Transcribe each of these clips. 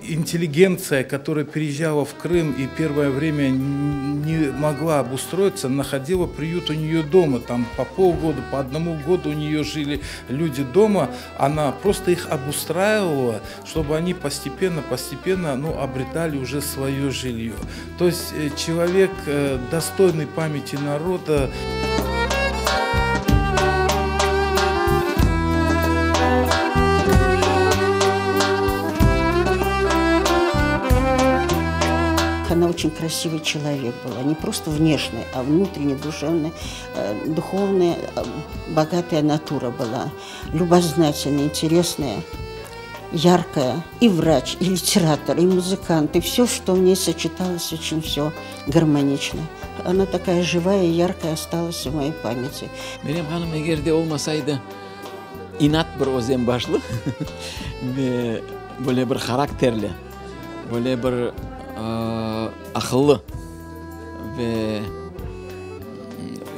интеллигенция, которая переезжала в Крым и первое время не могла обустроиться, находила приют у нее дома. Там по полгода, по одному году у нее жили люди дома. Она просто их обустраивала, чтобы они постепенно обретали уже свое жилье. То есть человек, достойный памяти народа. Она очень красивый человек была, не просто внешне, а внутренне, душевная, духовная, богатая натура была, любознательная, интересная, яркая, и врач, и литератор, и музыкант, и все, что в ней сочеталось, очень все гармонично. Она такая живая и яркая осталась в моей памяти. Meryem Hanım eğer de olmasaydı inat bir o'zem başlı ve böyle bir karakterli, böyle bir akıllı ve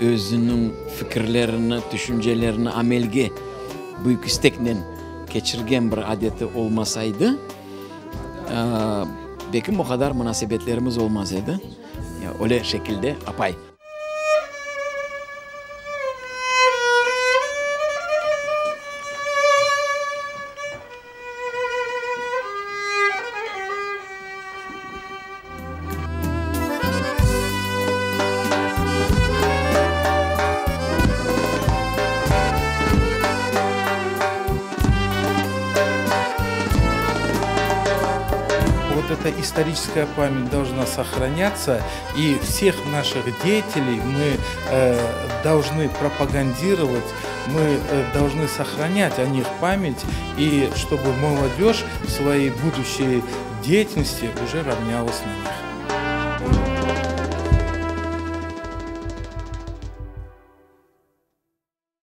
özünün fikirlerini, düşüncelerini amelge büyük istekle geçirgen bir adeti olmasaydı belki bu kadar münasebetlerimiz olmasaydı. Ya, öyle şekilde apay. Вот эта историческая память должна сохраняться, и всех наших деятелей мы должны пропагандировать, мы должны сохранять о них память, и чтобы молодежь в своей будущей деятельности уже равнялась на них.